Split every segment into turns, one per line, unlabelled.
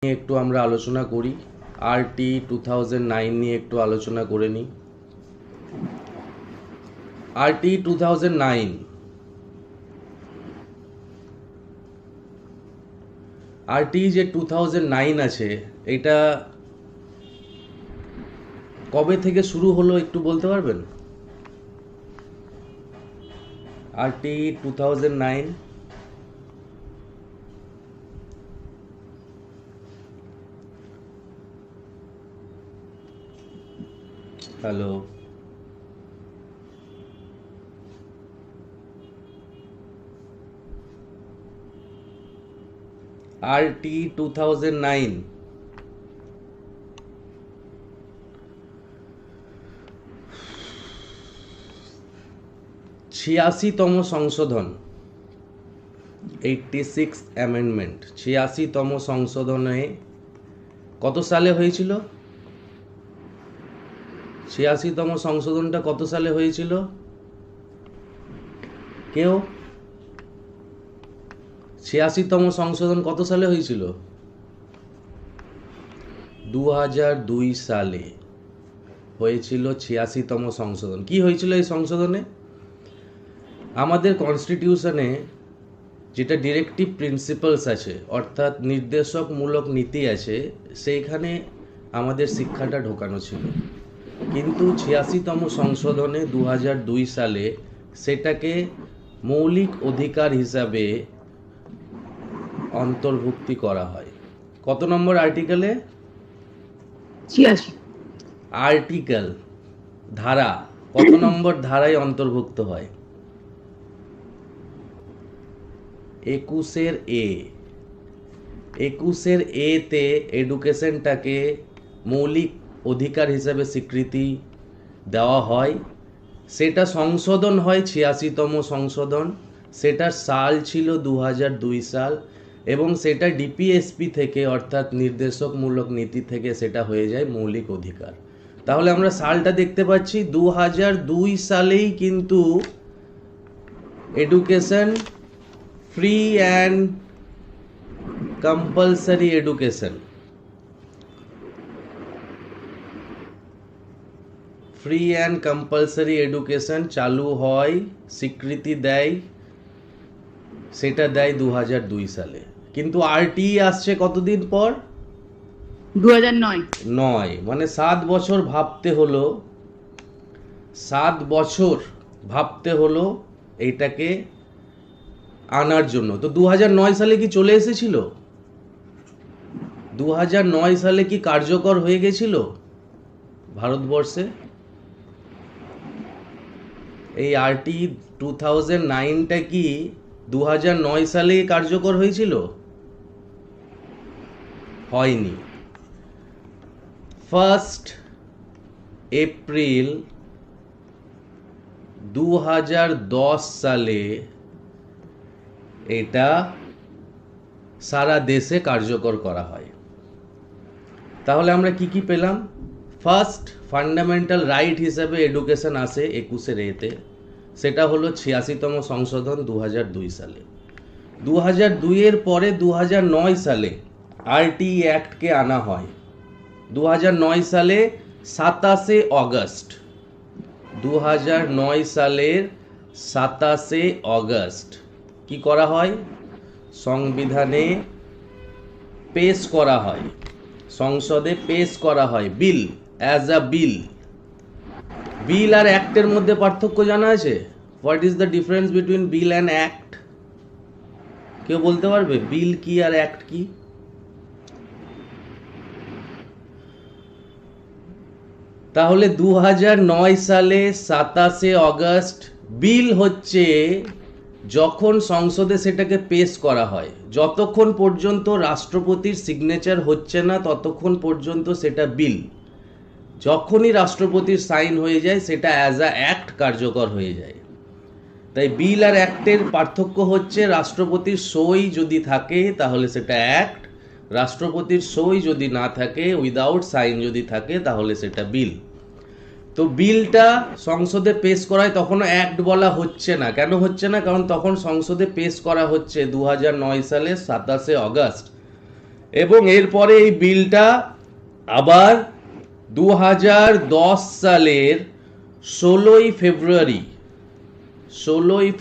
নিয়ে একটু আমরা আলোচনা করি। আরটি 2009 নিয়ে একটু আলোচনা করে নিই। আরটি 2009, আরটি যে 2009 আছে, এটা কবে থেকে শুরু হলো একটু বলতে পারবেন? আরটি 2009 হ্যালো, আরটি 2009 86তম সংশোধন, 86 অ্যামেন্ডমেন্ট, 86তম সংশোধনে কত সালে হয়েছিল? 86তম সংশোধনটা কত সালে হয়েছিল? কেউ 86তম সংশোধন কত সালে হয়েছিল? 2002 সালে হয়েছিল 86তম সংশোধন। কি হয়েছিল এই সংশোধনে? আমাদের কনস্টিটিউশনে যেটা ডিরেক্টিভ প্রিন্সিপালস আছে, অর্থাৎ নির্দেশকমূলক নীতি আছে, সেইখানে আমাদের শিক্ষাটা ঢোকানো ছিল। কিন্তু 86তম সংশোধনে 2002 সালে সেটাকে মৌলিক অধিকার হিসাবে অন্তর্ভুক্তি করা হয়। কত নম্বর আর্টিকেলে?
86।
আর্টিকেল, ধারা, কত নম্বর ধারায় অন্তর্ভুক্ত হয়? 21-এর এ। 21-এর এ তে এডুকেশনটাকে মৌলিক অধিকার হিসাবে স্বীকৃতি দেওয়া হয়। সেটা সংশোধন হয় 86তম সংশোধন। সেটার সাল ছিল 2002 সাল, এবং সেটা ডিপিএসপি থেকে, অর্থাৎ নির্দেশকমূলক নীতি থেকে সেটা হয়ে যায় মৌলিক অধিকার। তাহলে আমরা সালটা দেখতে পাচ্ছি 2002 সালেই কিন্তু education, free and compulsory education, free and compulsory education চালু হয়, স্বীকৃতি দেয়, সেটা দেয় 2002 সালে। কিন্তু আরটি আসছে কতদিন পর?
2009।
মানে 7 বছর ভাবতে হলো, 7 বছর ভাবতে হলো এইটাকে আনার জন্য। তো 2009 সালে কি চলে এসেছিল? 2009 সালে কি কার্যকর হয়ে গেছিল ভারতবর্ষে? এই আরটি 2009টা কি 2009 সালে কার্যকর হয়েছিল? হয়নি। 1 এপ্রিল 2010 সালে এটা সারা দেশে কার্যকর করা হয়। তাহলে আমরা কি কি পেলাম? ফার্স্ট ফান্ডামেন্টাল রাইট হিসাবে এডুকেশন আসে 21-এর এতে, সেটা হলো 86তম সংশোধন 2002 সালে। 2002-এর পরে 2009 সালে আরটি অ্যাক্টকে আনা হয়। 2009 সালে 27শে অগস্ট, 2009 সালের 27শে অগস্ট কি করা হয়? সংবিধানে পেশ করা হয়, সংসদে পেশ করা হয় বিল, অ্যাজ আ বিল। বিল আর অ্যাক্টের মধ্যে পার্থক্য জানা আছে? What is the difference between Bill and act? কেউ বলতে পারবে বিল কি আর অ্যাক্ট কি? তাহলে 2009 সালে 27শে অগস্ট বিল হচ্ছে যখন সংসদে সেটাকে পেশ করা হয়। যতক্ষণ পর্যন্ত রাষ্ট্রপতির সিগনেচার হচ্ছে না ততক্ষণ পর্যন্ত সেটা বিল। যখনই রাষ্ট্রপতির সাইন হয়ে যায় সেটা অ্যাজ আ অ্যাক্ট কার্যকর হয়ে যায়। তাই বিল আর অ্যাক্টের পার্থক্য হচ্ছে রাষ্ট্রপতির সই যদি থাকে তাহলে সেটা অ্যাক্ট, রাষ্ট্রপতির সই যদি না থাকে, উইদাউট সাইন যদি থাকে, তাহলে সেটা বিল। তো বিলটা সংসদে পেশ করায় তখনও অ্যাক্ট বলা হচ্ছে না। কেন হচ্ছে না? কারণ তখন সংসদে পেশ করা হচ্ছে 2009 সালে 27শে অগস্ট, এবং এরপরে এই বিলটা আবার 2010 সালের 16ই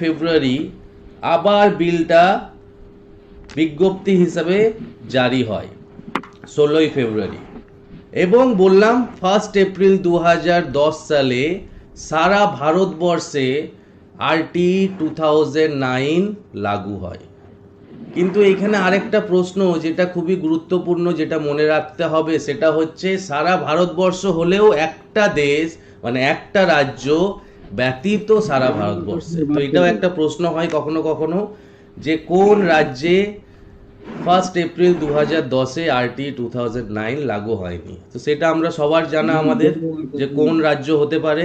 ফেব্রুয়ারি আবার বিলটা বিজ্ঞপ্তি হিসাবে জারি হয় 16ই ফেব্রুয়ারি, এবং বললাম 1 এপ্রিল 2010 সালে সারা ভারতবর্ষে আরটি 2009 লাগু হয়। কিন্তু এখানে আরেকটা প্রশ্ন যেটা খুবই গুরুত্বপূর্ণ, যেটা মনে রাখতে হবে, সেটা হচ্ছে সারা ভারতবর্ষ হলেও একটা দেশ মানে একটা রাজ্য ব্যতীত সারা ভারতবর্ষে। তো এটাও একটা প্রশ্ন হয় কখনো কখনো যে কোন রাজ্যে 1 এপ্রিল 2010-এ আরটি 2009 লাগু হয়নি। তো সেটা আমরা সবার জানা আমাদের যে কোন রাজ্য হতে পারে।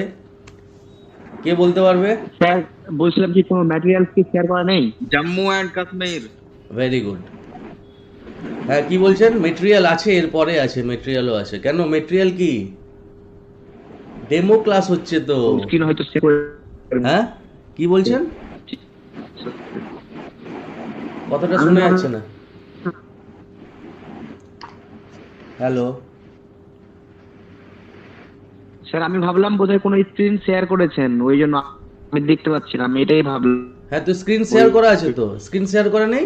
কে বলতে পারবে?
স্যার বলছিলাম কি কোনো ম্যাটেরিয়ালস কি শেয়ার করা নেই?
Jammu and Kashmir.
Very good. হ্যাঁ, কি বলছেন? মেটেরিয়াল আছে, এরপরে আছে, মেটেরিয়ালও আছে। কেন মেটেরিয়াল কি? ডেমো ক্লাস হচ্ছে তো।
স্ক্রিন হয়তো শেয়ার করে।
হ্যাঁ, কি বলছেন? কথাটা শুনে যাচ্ছে না। হ্যালো,
স্যার আমি ভাবলাম বোধহয় কোনো স্ক্রিন শেয়ার করেছেন, ওই জন্য আমি দেখতে পাচ্ছিলাম, এটাই ভাবলাম।
হ্যাঁ, তো স্ক্রিন শেয়ার করা আছে তো। স্ক্রিন শেয়ার করা নেই?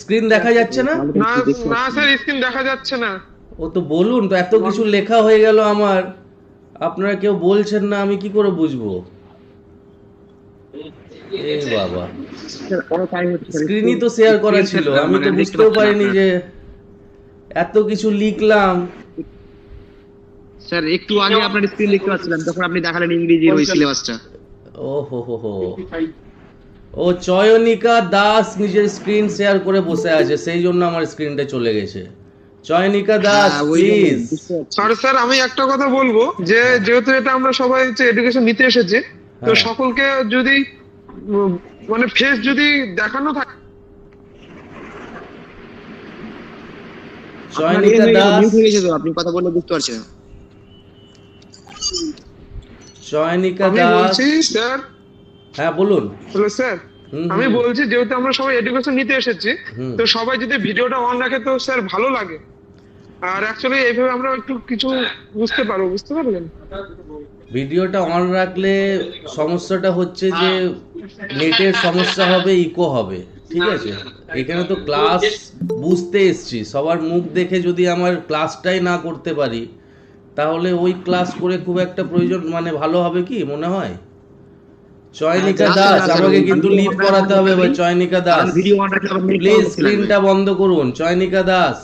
স্ক্রিন দেখা যাচ্ছে না?
না না স্যার, স্ক্রিন দেখা যাচ্ছে না।
ও তো বলুন তো, এত কিছু লেখা হয়ে গেল আমার, আপনারা কেউ বলছেন না, আমি কি করে বুঝবো? এ বাবা,
স্যার কোনো টাইম হচ্ছে স্যার,
স্ক্রিনই তো শেয়ার করা ছিল, আমি তো বুঝতেও পারিনি যে এত কিছু লিখলাম।
স্যার একটু আগে আপনার স্ক্রিন দেখতে পাচ্ছিলাম, তখন আপনি দেখালেন ইংরেজির ওই সিলেবাসটা।
ও হো, ও চয়নিকা দাস নিজের স্ক্রিন শেয়ার করে বসে আছে, সেই জন্য আমার স্ক্রিনটা চলে গেছে। চয়নিকা দাস প্লিজ।
স্যার আমি একটা কথা বলবো যে যেহেতু এটা আমরা সবাই হচ্ছে এডুকেশন নিতে এসেছি, তো
হ্যাঁ।
সকলকে যদি মানে ফেস যদি দেখানো থাকে।
চয়নিকা দাস,
আপনি কথা বললে বুঝতে পারছি না।
চয়নিকা
আমি
দাস।
বলছি স্যার,
হ্যাঁ বলুন।
হ্যালো স্যার,
হুম,
আমি
হুম।
বলছি যেহেতু আমরা সবাই এডুকেশন নিতে এসেছি,
হুম।
তো সবাই যদি ভিডিওটা অন রাখে তো স্যার ভালো লাগে। আর অ্যাকচুয়ালি এইভাবে আমরা একটু কিছু বুঝতে পারবেন?
ভিডিওটা অন রাখলে সমস্যাটা হচ্ছে যে নেটের সমস্যা হবে, ইকো হবে, ঠিক আছে? এখানে তো ক্লাস বুঝতে এসছি, সবার মুখ দেখে যদি আমার ক্লাসটাই না করতে পারি, তাহলে ওই ক্লাস করে খুব একটা প্রয়োজন মানে ভালো হবে কি মনে হয়? চয়নিকা দাস, আমাকে কিন্তু লিড করাতে হবে এবার। চয়নিকা দাস
ভিডিও অন রাখলে আবার নেট
প্লিজ স্ক্রিনটা বন্ধ করুন। চয়নিকা দাস,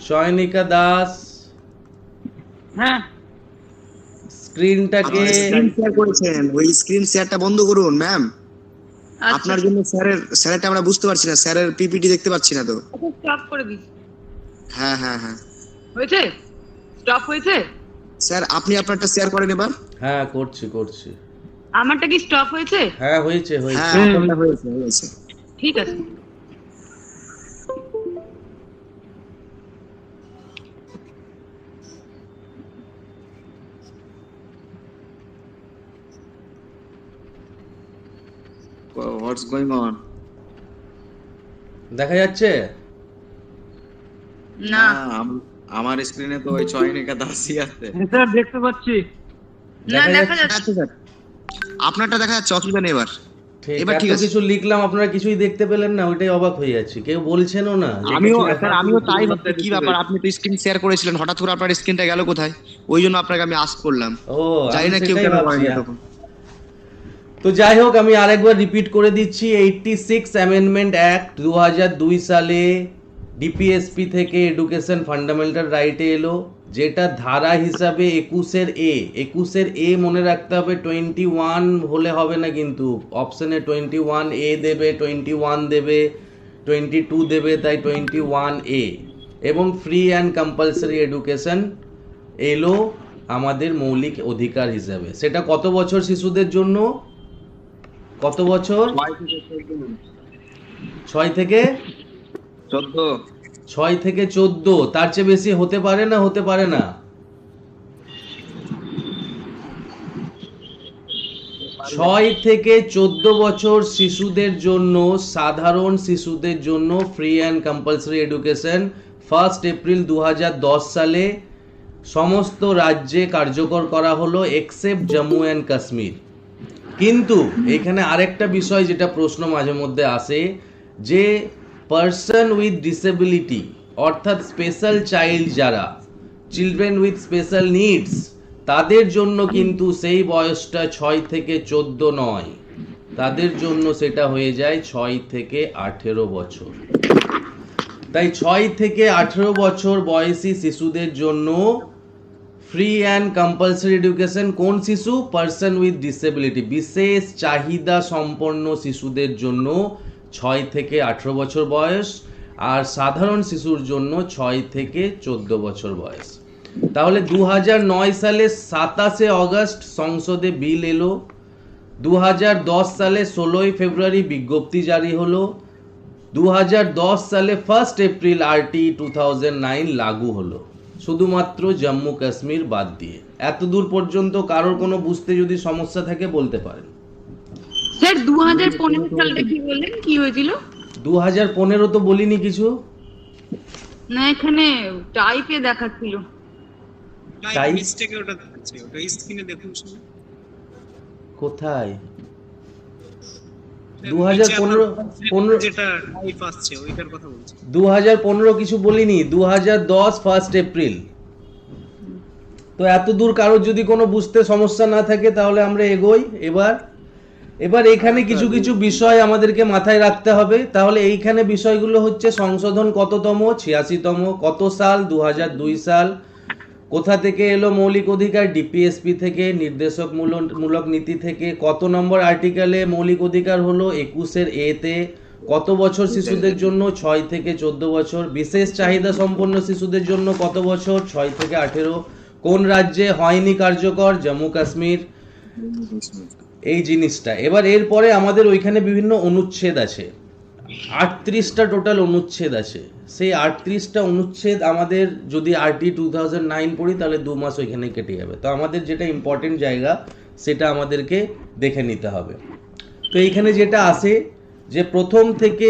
চয়নিকা দাস,
হ্যাঁ
স্ক্রিনটাকে
স্ক্রিন শেয়ার করেছেন, ওই স্ক্রিন শেয়ারটা বন্ধ করুন ম্যাম।
আচ্ছা
আপনার জন্য স্যারেরটা আমরা বুঝতে পারছি না, স্যারের পিপিটি দেখতে পাচ্ছি না তো।
স্টপ করে দিস।
হ্যাঁ
হয়েছে? স্টপ হয়েছে?
স্যার আপনি আপনারটা শেয়ার করেন এবার।
হ্যাঁ করছি।
আমারটা কি স্টপ হয়েছে?
হ্যাঁ হয়েছে।
হ্যাঁ আপনারটা হয়েছে।
ঠিক আছে।
হোয়াটস গোইং অন?
দেখা যাচ্ছে?
না
আমার স্ক্রিনে তো ওই চয়নিকা দাসই আছে।
স্যার দেখতে পাচ্ছি।
না
দেখা
দেখা
যাচ্ছে?
যাচ্ছে।
স্যার আপনারটা দেখা যাচ্ছে, অসুবিধা নেই এবার।
ঠিক,
এবার
এত
ঠিক আছে।
কিছু লিখলাম, আপনারা কিছুই দেখতে পেলেন না, ওইটাই অবাক হয়ে যাচ্ছি, কেউ বলছেনও না যে
আমিও
কিছু-
স্যার আমিও তাই ভাবছি কি ব্যাপার, আপনি তো স্ক্রিন শেয়ার করেছিলেন, হঠাৎ করে আপনার স্ক্রিনটা গেল কোথায়? ওই জন্য আপনাকে আমি আস্ক করলাম।
ও
জানি
আমি
না কেউ
সেটাই
কেন
ভাবছি।
করেনি তখন।
তো যাই হোক, আমি আরেকবার রিপিট করে দিচ্ছি, 86 অ্যামেন্ডমেন্ট অ্যাক্ট 2002 সালে ডিপিএসপি থেকে এডুকেশন ফান্ডামেন্টাল রাইটে এলো, যেটা ধারা হিসাবে 21-এর এ মনে রাখতে হবে। 21 হলে হবে না, কিন্তু অপশনে 21A দেবে, 21 দেবে, 22 দেবে, তাই 21A। এবং ফ্রি অ্যান্ড কম্পালসারি এডুকেশন এলো আমাদের মৌলিক অধিকার হিসাবে। সেটা কত বছর শিশুদের জন্য? কত বছর? 6 থেকে 14। তার চেয়ে বেশি হতে পারে না? 6 থেকে 14 বছর শিশুদের জন্য, সাধারণ শিশুদের জন্য free and compulsory education 1 April 2010 সালে সমস্ত রাজ্যে কার্যকর করা হলো এক্সেপ্ট জম্মু অ্যান্ড কাশ্মীর। কিন্তু এখানে আরেকটা বিষয় যেটা প্রশ্ন মাঝে মধ্যে আসে, যে পার্সন উইথ ডিসেবিলিটি অর্থাৎ স্পেশাল চাইল্ড, যারা চিলড্রেন উইথ স্পেশাল নিডস, তাদের জন্য কিন্তু সেই বয়সটা 6 থেকে 14 নয়, তাদের জন্য সেটা হয়ে যায় 6 থেকে 18 বছর। তাই 6 থেকে 18 বছর বয়সী শিশুদের জন্য ফ্রি অ্যান্ড কম্পালসারি এডুকেশন। কোন শিশু? পার্সন উইথ ডিসেবিলিটি, বিশেষ চাহিদা সম্পন্ন শিশুদের জন্য 6 থেকে 18 বছর বয়স, আর সাধারণ শিশুর জন্য 6 থেকে 14 বছর বয়স। তাহলে 2009 সালে 27 অগস্ট সংসদে বিল এলো, 2010 সালে 16 ফেব্রুয়ারি বিজ্ঞপ্তি জারি হলো, 2010 সালে 1 এপ্রিল RT 2009 লাগু হলো, শুধুমাত্র জম্মু কাশ্মীর বাদ দিয়ে। এত দূর পর্যন্ত কারোর কোনো বুঝতে যদি সমস্যা থাকে বলতে পারেন।
স্যার 2015 সালে কি বললেন, কি হয়েছিল?
2015 তো বলিনি কিছু।
না, এখানে টাইপে দেখাচ্ছিল।
তাই?
মিস্টেকে ওটা দেখাচ্ছে, ওটা স্ক্রিনে দেখুন শুনুন।
কোথায়? 2015
যেটা টাইপ আসছে ওইটার কথা বলছি।
2015 কিছু বলিনি, 2010 1 এপ্রিল। তো এত দূর কারোর যদি কোনো বুঝতে সমস্যা না থাকে তাহলে আমরা এগোই। এবার এখানে কিছু কিছু বিষয় আমাদেরকে মাথায় রাখতে হবে। তাহলে এইখানে বিষয়গুলো হচ্ছে সংশোধন কততম? 86তম। কত সাল? 2002 সাল। কোথা থেকে এলো মৌলিক অধিকার? ডিপিএসপি থেকে, নির্দেশক মূলক নীতি থেকে। কত নম্বর আর্টিকেলে মৌলিক অধিকার হলো? 21 A তে। কত বছর শিশুদের জন্য? 6 থেকে 14 বছর। বিশেষ চাহিদা সম্পন্ন শিশুদের জন্য কত বছর? 6 থেকে 18। কোন রাজ্যে হয়নি কার্যকর? জম্মু কাশ্মীর। এই জিনিসটা। এবার এরপরে আমাদের ওইখানে বিভিন্ন অনুচ্ছেদ আছে, 38টা টোটাল অনুচ্ছেদ আছে। সেই 38টা অনুচ্ছেদ আমাদের যদি RT 2009 পড়ি তাহলে 2 মাস ওইখানে কেটে যাবে। তো আমাদের যেটা ইম্পর্টেন্ট জায়গা সেটা আমাদেরকে দেখে নিতে হবে। তো এইখানে যেটা আসে যে প্রথম থেকে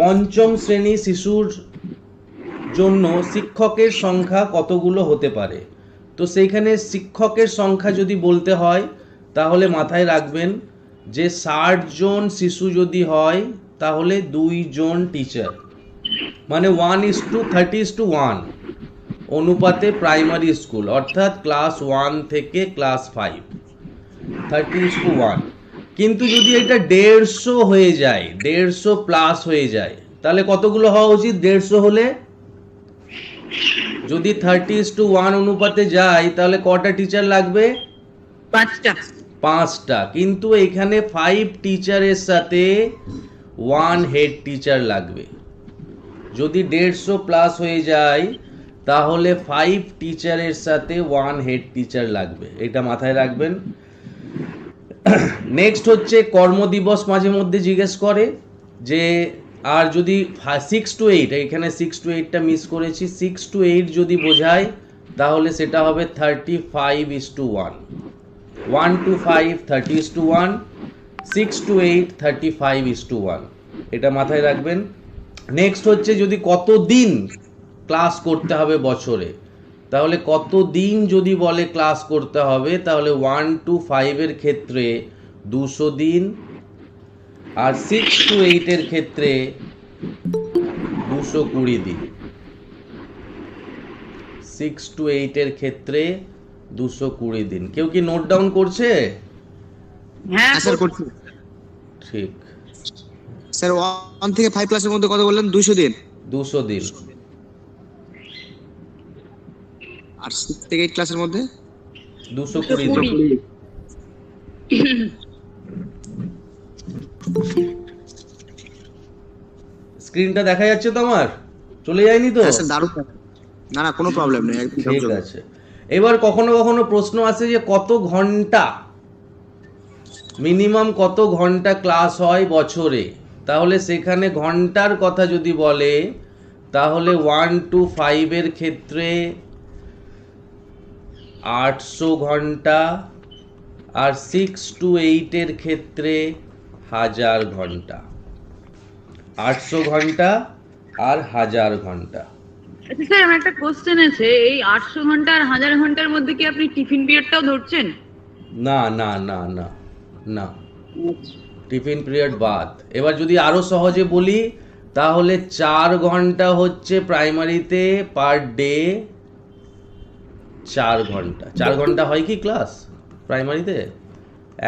পঞ্চম শ্রেণী শিশুর জন্য শিক্ষকের সংখ্যা কতগুলো হতে পারে। তো সেইখানে শিক্ষকের সংখ্যা যদি বলতে হয় তাহলে মাথায় রাখবেন যে 60 জন শিশু যদি হয় তাহলে 2 জন টিচার, মানে 1:30:1 অনুপাতে প্রাইমারি স্কুল, অর্থাৎ ক্লাস 1 থেকে ক্লাস 5 30:1। কিন্তু যদি এটা 150 হয়ে যায়, 150 প্লাস হয়ে যায়, তাহলে কতগুলো হওয়া উচিত? 150 হলে যদি 30:1 অনুপাতে যায় তাহলে কটা টিচার লাগবে? 5টা। কিন্তু এখানে 5 টিচারের সাথে 1 হেড টিচার লাগবে। যদি 150 প্লাস হয়ে যায় তাহলে 5 টিচারের সাথে 1 হেড টিচার লাগবে, এটা মাথায় রাখবেন। নেক্সট হচ্ছে কর্মদিবস, মাঝে মধ্যে জিজ্ঞেস করে যে, আর যদি 6 to 8, এখানে 6 to 8টা মিস করেছি, 6 to 8 যদি বোঝায় তাহলে সেটা হবে 35:1। 1 to 5 30:1, 6 to 8 35:1, এটা মাথায় রাখবেন। নেক্সট হচ্ছে যদি কতদিন ক্লাস করতে হবে বছরে, তাহলে কতদিন যদি বলে ক্লাস করতে হবে তাহলে 1 to 5 এর ক্ষেত্রে 200 দিন, আর 6 to 8 এর ক্ষেত্রে 220 দিন। 6 to 8 এর ক্ষেত্রে 220 দিন। কেউ কি নোট ডাউন করছে?
হ্যাঁ
স্যার করছি।
ঠিক।
স্যার 1 থেকে 5 ক্লাসের মধ্যে কত বললেন? 200 দিন।
200 দিন।
আর 6 থেকে 8 ক্লাসের মধ্যে
220 দিন। স্ক্রিনটা দেখা যাচ্ছে তো আমার? চলে যায়নি তো?
হ্যাঁ স্যার, দারুণ। না না, কোনো প্রবলেম নেই,
ঠিক আছে। এবার কখনো কখনো প্রশ্ন আসে যে কত ঘন্টা, মিনিমাম কত ঘন্টা ক্লাস হয় বছরে। তাহলে সেখানে ঘন্টার কথা যদি বলে তাহলে 1 to 5 এর ক্ষেত্রে 800 ঘন্টা, আর 6 to 8 এর ক্ষেত্রে 1000 ঘন্টা, 800 ঘন্টা আর 1000 ঘন্টা।
আচ্ছা স্যার, আমার একটা কোশ্চেন আছে, এই 800 ঘন্টা আর 1000 ঘন্টার মধ্যে কি আপনি টিফিন পিরিয়ডটাও ধরছেন?
না না না না না, টিফিন পিরিয়ড বাদ। এবার যদি আরো সহজে বলি তাহলে 4 ঘন্টা হচ্ছে প্রাইমারিতে পার ডে, 4 ঘন্টা। 4 ঘন্টা হয় কি ক্লাস প্রাইমারিতে?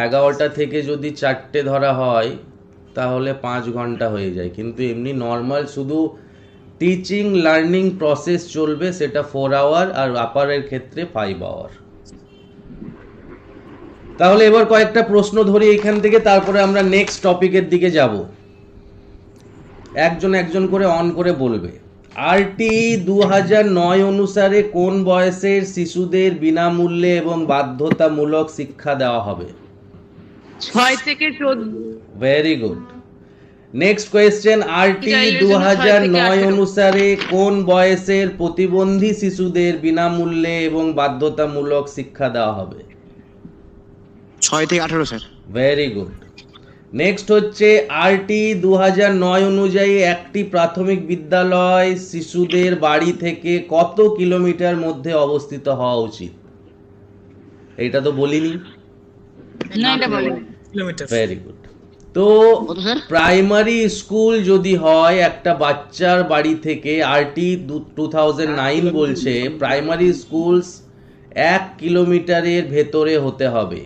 11টা থেকে যদি 4টে ধরা হয় তাহলে 5 ঘন্টা হয়ে যায়, কিন্তু এমনি নর্মাল শুধু টিচিং লার্নিং প্রসেস চলবে সেটা 4 আওয়ার, আর আপারের ক্ষেত্রে 5 আওয়ার। তাহলে এবার কয়েকটা প্রশ্ন ধরি এখান থেকে, তারপরে আমরা নেক্সট টপিকের দিকে যাব। একজন একজন করে অন করে বলবে। আরটি 2009 অনুসারে কোন বয়সের শিশুদের বিনামূল্যে এবং বাধ্যতামূলক শিক্ষা দেওয়া হবে?
6 থেকে 14।
Very good. Next question, RT 2009 অনুসারে কোন বয়সের প্রতিবন্ধী শিশুদের বিনামূল্যে এবং বাধ্যতামূলক শিক্ষা দেওয়া হবে?
6 থেকে 18 স্যার।
Very good. নেক্সট হচ্ছে, আরটি 2009 অনুযায়ী একটি প্রাথমিক বিদ্যালয় শিশুদের বাড়ি থেকে কত কিলোমিটার মধ্যে অবস্থিত হওয়া উচিত? এটা তো বলিনি।
না, এটা বলেন।
কিলোমিটার।
Very good. তো
কত স্যার?
প্রাইমারি স্কুল যদি হয় একটা বাচ্চার বাড়ি থেকে, আরটি 2009 বলছে প্রাইমারি স্কুলস 1 কিলোমিটারের ভেতরে হতে হবে।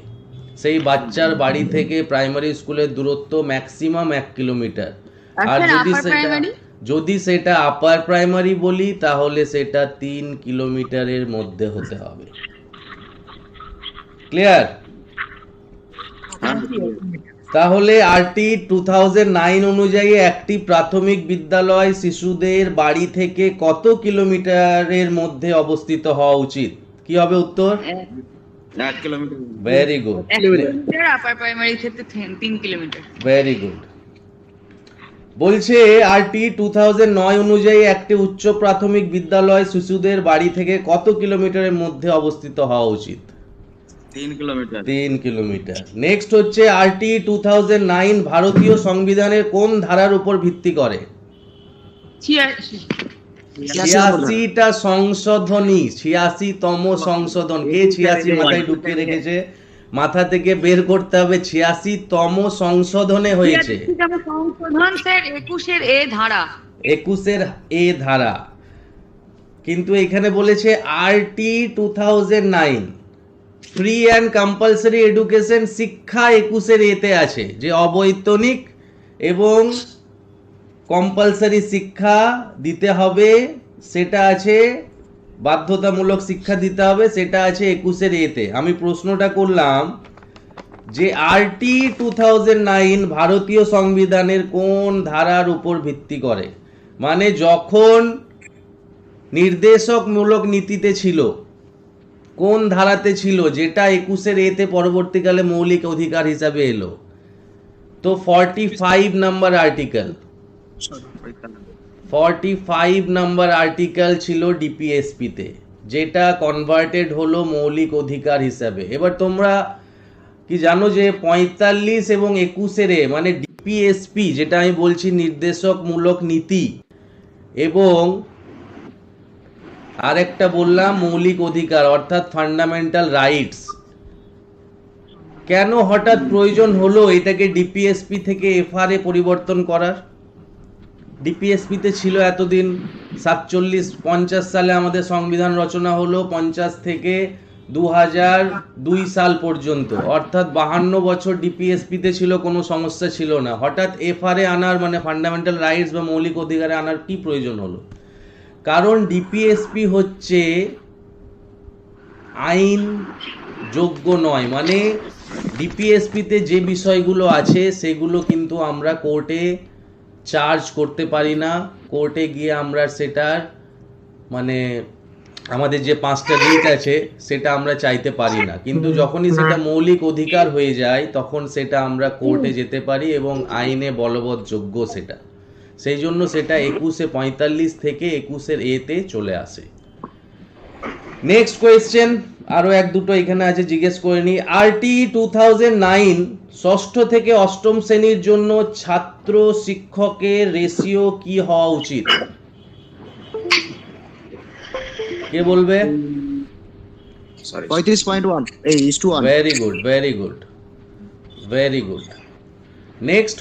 সেই বাচ্চার বাড়ি থেকে প্রাইমারি স্কুলের দূরত্ব ম্যাক্সিমাম 1 কিলোমিটার। আর যদি সেটা আপার প্রাইমারি বলি তাহলে সেটা 3 কিলোমিটারের মধ্যে হতে হবে। ক্লিয়ার? তাহলে আরটি 2009 অনুযায়ী একটি প্রাথমিক বিদ্যালয় শিশুদের বাড়ি থেকে কত কিলোমিটারের মধ্যে অবস্থিত হওয়া উচিত? কি হবে উত্তর?
1 kilometre.
Very good.
1 kilometre, upper primary ক্ষেত্রে 3 কিলোমিটার।
Very good. বলছে আরটি 2009 অনুযায়ী একটি উচ্চ প্রাথমিক বিদ্যালয় শিশুদের বাড়ি থেকে কত কিলোমিটারের মধ্যে অবস্থিত হওয়া উচিত?
3 কিলোমিটার।
3 কিলোমিটার। নেক্সট হচ্ছে, আরটি 2009 ভারতীয় সংবিধানের কোন ধারার উপর ভিত্তি করে? 86টা সংশোধনী, 86তম সংশোধন। কে 86 মাথায় ঢুকিয়ে রেখেছে? মাথা থেকে বের করতে হবে। 86তম সংশোধনে হয়েছে।
সংশোধন স্যার 21 এ ধারা।
21 এ ধারা। কিন্তু এখানে বলেছে RT 2009 free and compulsory education শিক্ষা 21 এতে আছে, যে অবৈতনিক এবং কম্পালসারি শিক্ষা দিতে হবে সেটা আছে, বাধ্যতামূলক শিক্ষা দিতে হবে সেটা আছে 21 এতে। আমি প্রশ্নটা করলাম যে আরটি 2009 ভারতীয় সংবিধানের কোন ধারার উপর ভিত্তি করে? মানে যখন নির্দেশকমূলক নীতিতে ছিল কোন ধারাতে ছিল, যেটা 21 এতে পরবর্তীকালে মৌলিক অধিকার হিসাবে এলো? তো 45 নাম্বার আর্টিকেল। 45 নাম্বার আর্টিকেল ছিল ডিপিএসপি তে, যেটা কনভার্টেড হলো মৌলিক অধিকার হিসাবে। এবার তোমরা কি জানো যে 45 এবং 21 মানে ডিপিএসপি, যেটা আমি বলছি নির্দেশকমূলক নীতি, এবং আরেকটা বললাম মৌলিক অধিকার অর্থাৎ ফান্ডামেন্টাল রাইটস। কেন হঠাৎ প্রয়োজন হলো এটাকে ডিপিএসপি থেকে এফআরএ পরিবর্তন করার? ডিপিএসপি তে ছিল এতদিন, 47-50 সালে আমাদের সংবিধান রচনা হলো, 50 থেকে 2002 সাল পর্যন্ত, অর্থাৎ 52 বছর ডিপিএসপি তে ছিল, কোনো সমস্যা ছিল না। হঠাৎ এফআরএ আনার মানে ফান্ডামেন্টাল রাইটস বা মৌলিক অধিকারে আনার কি প্রয়োজন হলো? কারণ ডিপিএসপি হচ্ছে আইন যোগ্য নয়, মানে ডিপিএসপিতে যে বিষয়গুলো আছে সেগুলো কিন্তু আমরা কোর্টে চার্জ করতে পারি না, কোর্টে গিয়ে আমরা সেটার মানে আমাদের যে 5টা রিট আছে সেটা আমরা চাইতে পারি না। কিন্তু যখনই সেটা মৌলিক অধিকার হয়ে যায় তখন সেটা আমরা কোর্টে যেতে পারি এবং আইনে বলবৎ যোগ্য সেটা। সেই জন্য সেটা 21-45 থেকে 21 এতে চলে আসে। নেক্সট কোয়েশ্চেন, আরো এক দুটো এখানে আছে, জিজ্ঞেস করে নি। আরটি 2009 ষষ্ঠ থেকে অষ্টম শ্রেণীর জন্য ছাত্র শিক্ষকের রেশিও কি হওয়া উচিত? কে বলবে?
সরি
35.1 এই is to 1।
Very good, very good, very good. Next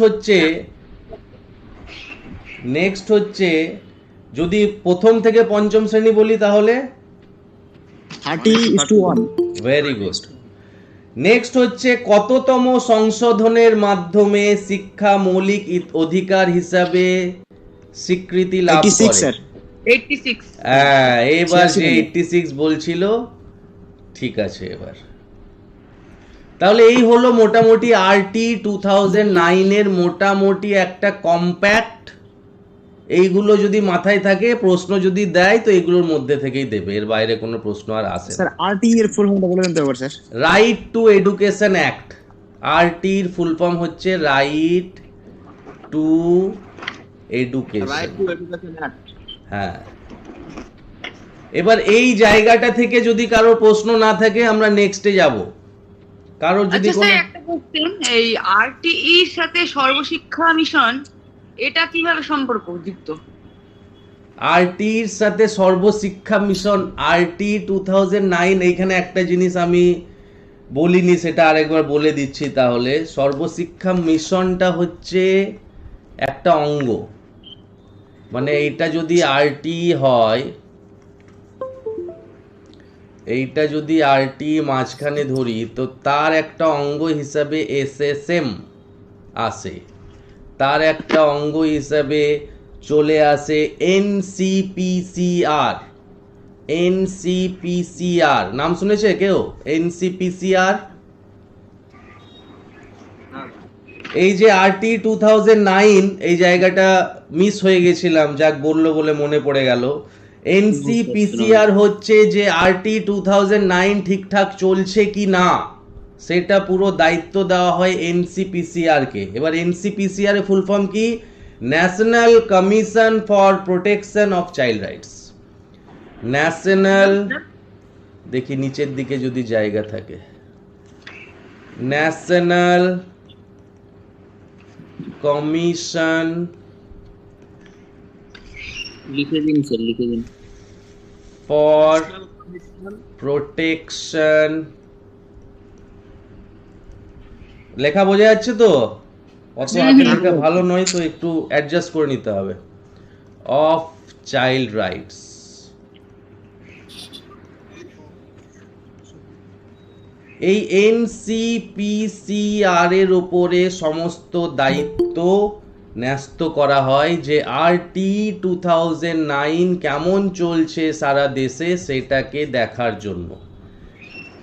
হচ্ছে যদি প্রথম থেকে পঞ্চম শ্রেণী বলি তাহলে
30 is to 1।
Very good. Next হচ্ছে কততম সংশোধনের মাধ্যমে শিক্ষা মৌলিক অধিকার হিসাবে স্বীকৃতি লাভ
86
করে?
স্যার।
86।
হ্যাঁ, এবার যে
86
86 বলছিল, ঠিক আছে। এবার তাহলে এই হলো মোটামুটি আরটি 2009 এর মোটামুটি একটা কম্প্যাক্ট। এইগুলো যদি মাথায় থাকে, প্রশ্ন যদি দেয় তো এগুলোর মধ্যে থেকেই দেবে, এর বাইরে কোনো প্রশ্ন আর আসে না।
স্যার আরটি এর ফুল ফর্মটা বলে দেন তো একবার sir.
Right to education act, আরটির ফুল ফর্ম হচ্ছে right to education.
Right to education act.
হ্যাঁ, এবার এই জায়গাটা থেকে যদি কারোর প্রশ্ন না থাকে আমরা নেক্সটে যাব। কারোর যদি
আচ্ছা
কোনো
স্যার, একটা কোশ্চেন, এই আরটিই এর সাথে সর্বশিক্ষা মিশন এটা কিভাবে সম্পর্কযুক্ত?
আরটির সাথে সর্বশিক্ষা মিশন, আরটি 2009, এইখানে একটা জিনিস আমি বলিনি, সেটা আরেকবার বলে দিচ্ছি তাহলে। সর্বশিক্ষা মিশনটা হচ্ছে একটা অঙ্গ, মানে এইটা যদি আরটি হয়, এইটা যদি আরটি মাঝখানে ধরি তো তার একটা অঙ্গ হিসাবে এসএসএম আসে, তার একটা অঙ্গ হিসাবে চলে আসে এনসিপিসিআর। এনসিপিসিআর নাম শুনেছে কেউ? এনসিপিসিআর, এই যে আরটি 2009, এই জায়গাটা মিস হয়ে গেছিলাম, যাক বললো বলে মনে পড়ে গেল। এনসিপিসিআর হচ্ছে যে আরটি 2009 ঠিকঠাক চলছে কি না সেটা পুরো দায়িত্ব দেওয়া হয় এনসিপিসিআর কে। এবার এনসিপিসিআর এর ফুল ফর্ম কি? National commission for protection of child rights. National, দেখি নিচের দিকে যদি জায়গা থাকে, ন্যাশনাল কমিশন
লিখে দিন স্যার, লিখে দিন।
ফর প্রোটেকশন, লেখা বোঝা যাচ্ছে তো? অত আগে লেখা ভালো নয় তো, একটু অ্যাডজাস্ট করে নিতে হবে। Of child rights. এই এনসিপিসিআর এর উপরে সমস্ত দায়িত্ব ন্যস্ত করা হয় যে আরটি 2009 কেমন চলছে সারা দেশে সেটাকে দেখার জন্য।